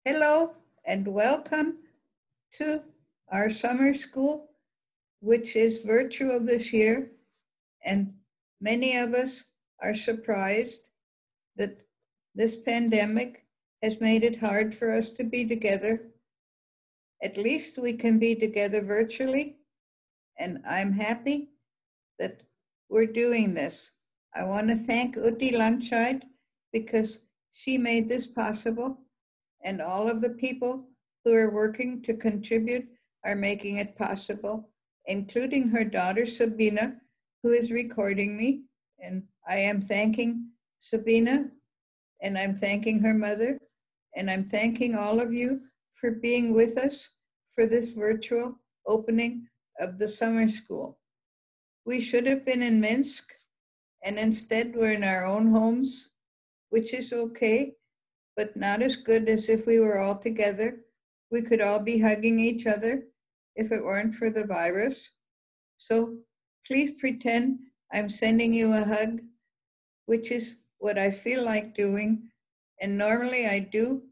Hello and welcome to our summer school, which is virtual this year. And many of us are surprised that this pandemic has made it hard for us to be together. At least we can be together virtually, and I'm happy that we're doing this. I want to thank Uti Landscheid because she made this possible, and all of the people who are working to contribute are making it possible, including her daughter Sabina, who is recording me. And I am thanking Sabina, and I'm thanking her mother, and I'm thanking all of you for being with us for this virtual opening of the summer school. We should have been in Minsk, and instead we're in our own homes, which is okay, but not as good as if we were all together. We could all be hugging each other if it weren't for the virus. So please pretend I'm sending you a hug, which is what I feel like doing. And normally I do.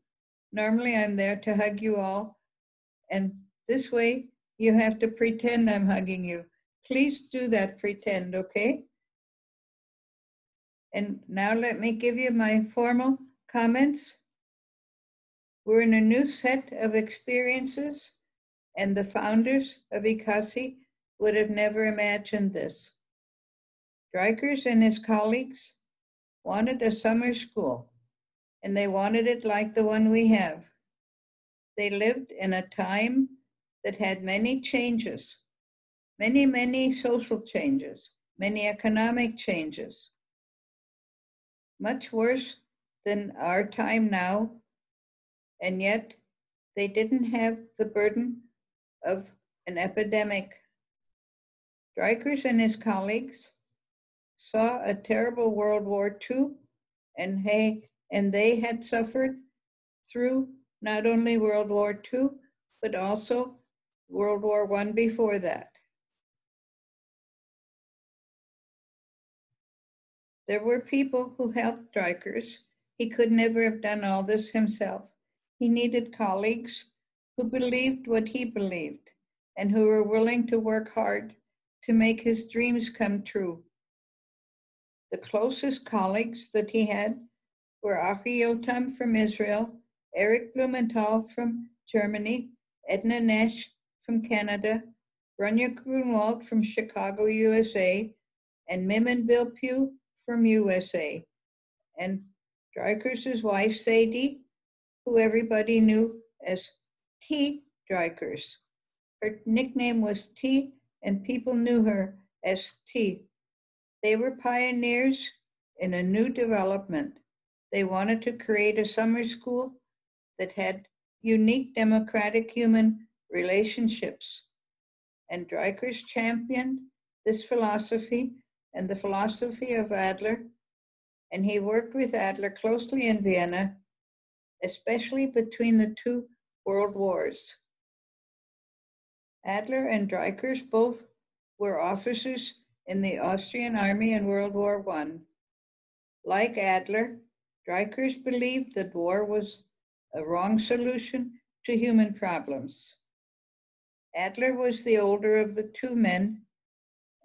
Normally I'm there to hug you all. And this way you have to pretend I'm hugging you. Please do that pretend, okay? And now let me give you my formal comments. We're in a new set of experiences, and the founders of ICASSI would have never imagined this. Dreikurs and his colleagues wanted a summer school, and they wanted it like the one we have. They lived in a time that had many changes, many social changes, many economic changes, much worse than our time now, and yet they didn't have the burden of an epidemic. Dreikurs and his colleagues saw a terrible World War II, and they had suffered through not only World War II, but also World War I before that. There were people who helped Dreikurs. He could never have done all this himself. He needed colleagues who believed what he believed and who were willing to work hard to make his dreams come true. The closest colleagues that he had were Achi Yotam from Israel, Eric Blumenthal from Germany, Edna Nash from Canada, Ronja Grunwald from Chicago, USA, and Mimon Bilpue from USA, and Dreikurs' wife, Sadie, who everybody knew as T. Dreikurs. Her nickname was T, and people knew her as T. They were pioneers in a new development. They wanted to create a summer school that had unique democratic human relationships. And Dreikurs championed this philosophy and the philosophy of Adler, and he worked with Adler closely in Vienna, especially between the two world wars. Adler and Dreikurs both were officers in the Austrian army in World War I. Like Adler, Dreikurs believed that war was a wrong solution to human problems. Adler was the older of the two men,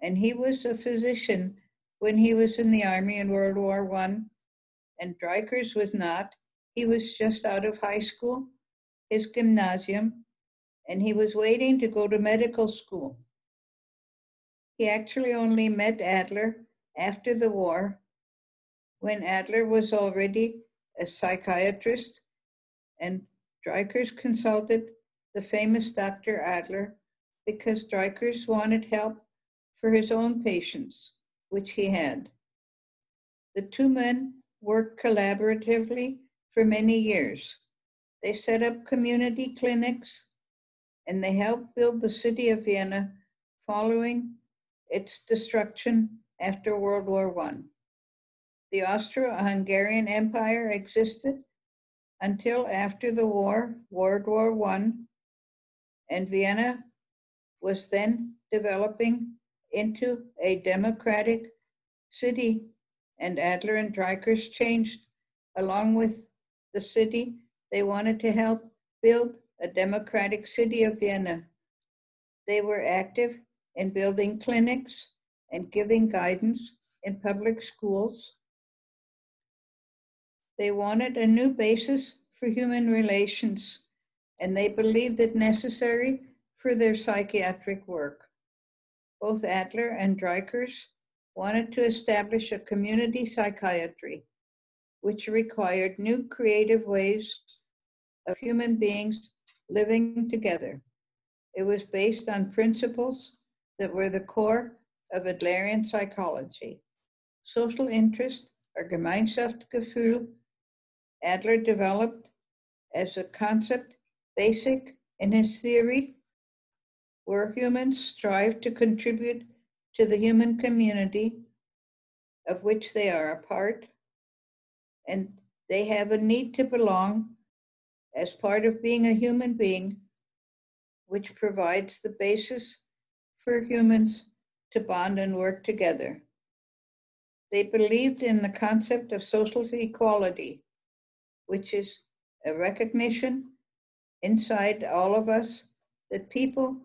and he was a physician when he was in the army in World War I, and Dreikurs was not. He was just out of high school, his gymnasium, and he was waiting to go to medical school. He actually only met Adler after the war, when Adler was already a psychiatrist, and Dreikurs consulted the famous Dr. Adler because Dreikurs wanted help for his own patients, which he had. The two men worked collaboratively for many years. They set up community clinics, and they helped build the city of Vienna following its destruction after World War I. The Austro-Hungarian Empire existed until after the war, World War I, and Vienna was then developing into a democratic city, and Adler and Dreikurs changed along with the city They wanted to help build a democratic city of Vienna. They were active in building clinics and giving guidance in public schools. They wanted a new basis for human relations, and they believed it necessary for their psychiatric work. Both Adler and Dreikurs wanted to establish a community psychiatry, which required new creative ways of human beings living together. It was based on principles that were the core of Adlerian psychology. Social interest, or Gemeinschaftsgefühl, Adler developed as a concept basic in his theory, where humans strive to contribute to the human community of which they are a part, and they have a need to belong as part of being a human being, which provides the basis for humans to bond and work together. They believed in the concept of social equality, which is a recognition inside all of us that people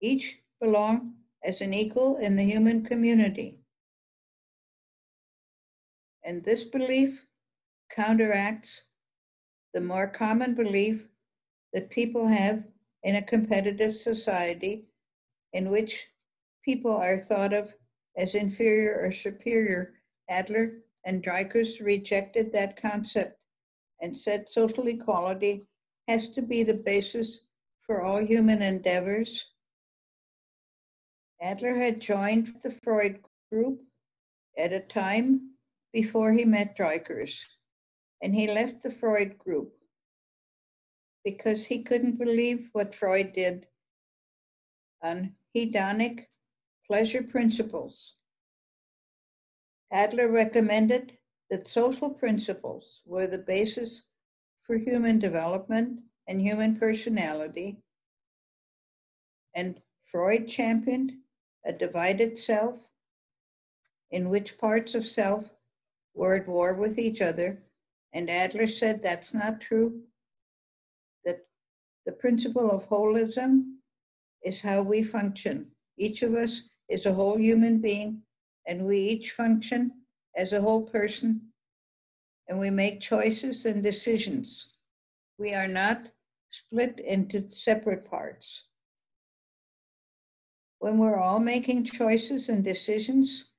each belong as an equal in the human community. And this belief counteracts the more common belief that people have in a competitive society in which people are thought of as inferior or superior. Adler and Dreikurs rejected that concept and said social equality has to be the basis for all human endeavors. Adler had joined the Freud group at a time before he met Dreikurs, and he left the Freud group because he couldn't believe what Freud did on hedonic pleasure principles. Adler recommended that social principles were the basis for human development and human personality, and Freud championed a divided self in which parts of self were at war with each other, and Adler said that's not true, that the principle of holism is how we function. Each of us is a whole human being, and we each function as a whole person, and we make choices and decisions. We are not split into separate parts. When we're all making choices and decisions,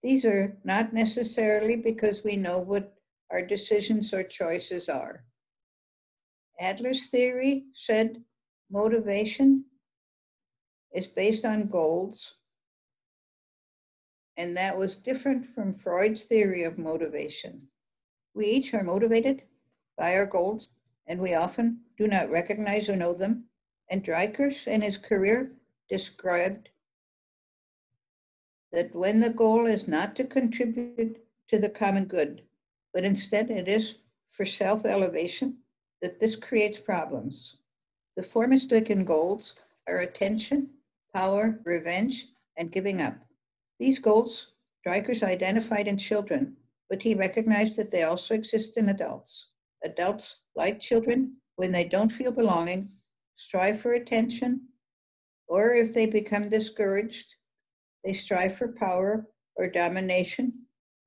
these are not necessarily because we know what our decisions or choices are. Adler's theory said motivation is based on goals, and that was different from Freud's theory of motivation. We each are motivated by our goals, and we often do not recognize or know them. And Dreikurs in his career described that when the goal is not to contribute to the common good, but instead it is for self-elevation, that this creates problems. The four mistaken goals are attention, power, revenge, and giving up. These goals Dreikurs identified in children, but he recognized that they also exist in adults. Adults, like children, when they don't feel belonging, strive for attention, or if they become discouraged, they strive for power or domination.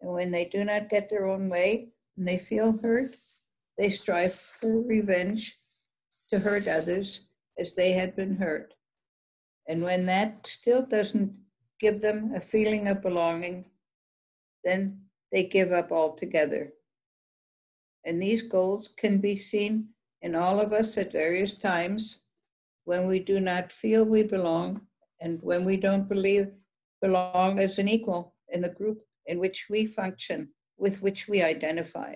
And when they do not get their own way and they feel hurt, they strive for revenge to hurt others as they had been hurt. And when that still doesn't give them a feeling of belonging, then they give up altogether. And these goals can be seen in all of us at various times when we do not feel we belong and when we don't belong as an equal in the group in which we function, with which we identify.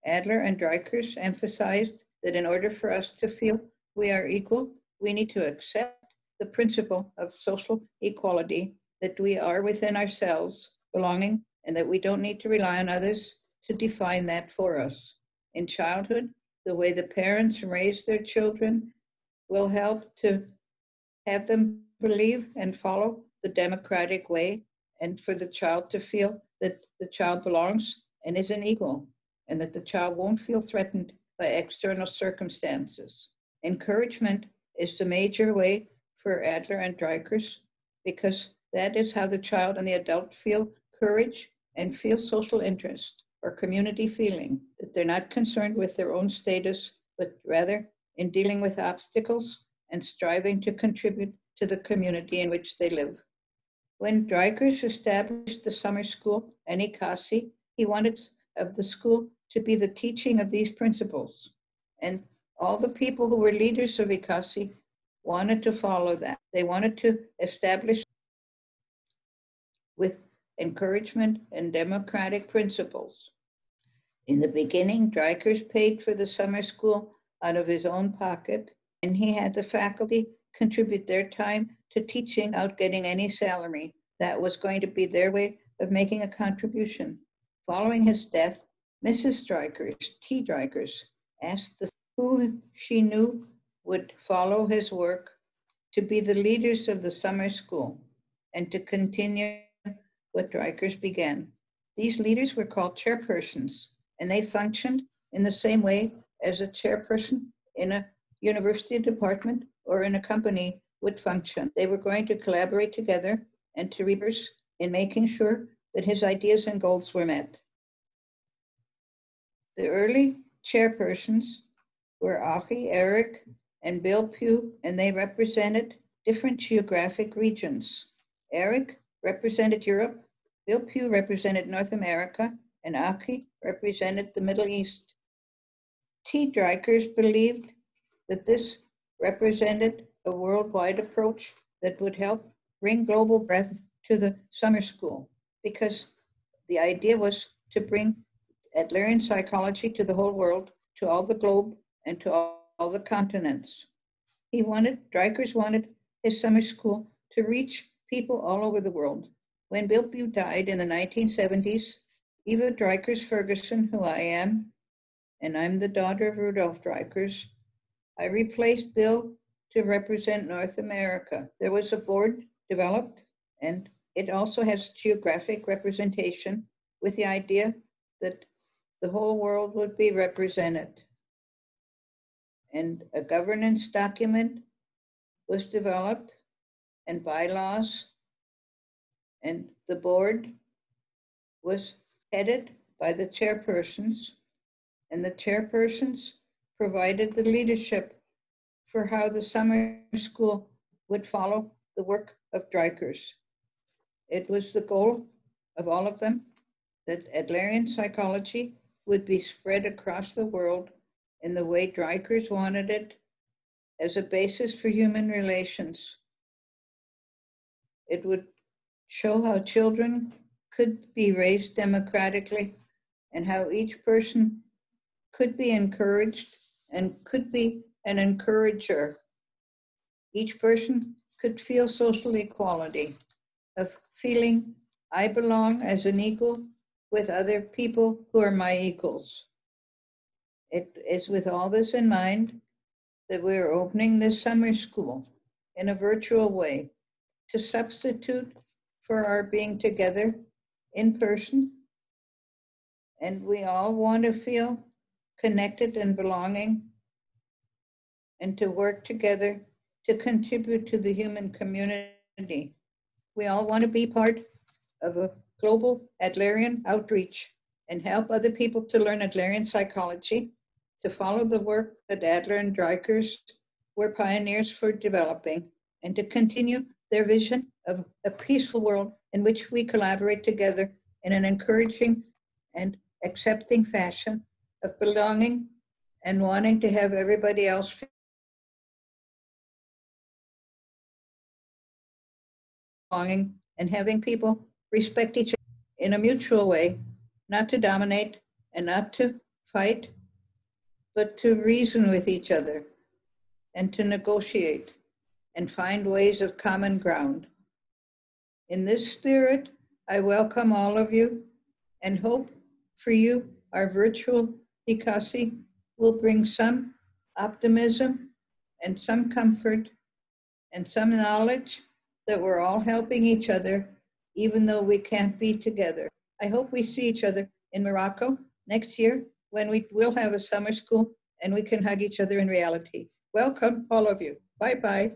Adler and Dreikurs emphasized that in order for us to feel we are equal, we need to accept the principle of social equality, that we are within ourselves belonging, and that we don't need to rely on others to define that for us. In childhood, the way the parents raise their children will help to have them believe and follow the democratic way, and for the child to feel that the child belongs and is an equal, and that the child won't feel threatened by external circumstances. Encouragement is the major way for Adler and Dreikurs because that is how the child and the adult feel courage and feel social interest or community feeling, that they're not concerned with their own status, but rather in dealing with obstacles and striving to contribute to the community in which they live. When Dreikurs established the summer school and ICASSI, he wanted of the school to be the teaching of these principles. And all the people who were leaders of ICASSI wanted to follow that. They wanted to establish with encouragement and democratic principles. In the beginning, Dreikurs paid for the summer school out of his own pocket, and he had the faculty contribute their time to teaching without getting any salary. That was going to be their way of making a contribution. Following his death, Mrs. Dreikurs, T. Dreikurs, asked who she knew would follow his work to be the leaders of the summer school and to continue what Dreikurs began. These leaders were called chairpersons, and they functioned in the same way as a chairperson in a university department or in a company would function. They were going to collaborate together and to reverse in making sure that his ideas and goals were met. The early chairpersons were Achi, Eric, and Bill Pugh, and they represented different geographic regions. Eric represented Europe, Bill Pugh represented North America, and Achi represented the Middle East. T. Dreikurs believed that this represented a worldwide approach that would help bring global breadth to the summer school, because the idea was to bring Adlerian psychology to the whole world, to all the globe, and to all the continents. Dreikurs wanted his summer school to reach people all over the world. When Bill Pugh died in the 1970s, Eva Dreikurs Ferguson, who I am, and I'm the daughter of Rudolf Dreikurs, I replaced Bill to represent North America. There was a board developed, and it also has geographic representation with the idea that the whole world would be represented. And a governance document was developed and bylaws, and the board was headed by the chairpersons, and the chairpersons provided the leadership for how the summer school would follow the work of Dreikurs. It was the goal of all of them that Adlerian psychology would be spread across the world in the way Dreikurs wanted it, as a basis for human relations. It would show how children could be raised democratically and how each person could be encouraged and could be an encourager. Each person could feel social equality, of feeling I belong as an equal with other people who are my equals. It is with all this in mind that we're opening this summer school in a virtual way to substitute for our being together in person. And we all want to feel connected and belonging and to work together to contribute to the human community. We all want to be part of a global Adlerian outreach and help other people to learn Adlerian psychology, to follow the work that Adler and Dreikurs were pioneers for developing, and to continue their vision of a peaceful world in which we collaborate together in an encouraging and accepting fashion of belonging and wanting to have everybody else feel belonging and having people respect each other in a mutual way, not to dominate and not to fight, but to reason with each other and to negotiate and find ways of common ground. In this spirit, I welcome all of you and hope for you our virtual ICASSI will bring some optimism and some comfort and some knowledge that we're all helping each other, even though we can't be together. I hope we see each other in Morocco next year when we will have a summer school and we can hug each other in reality. Welcome, all of you. Bye-bye.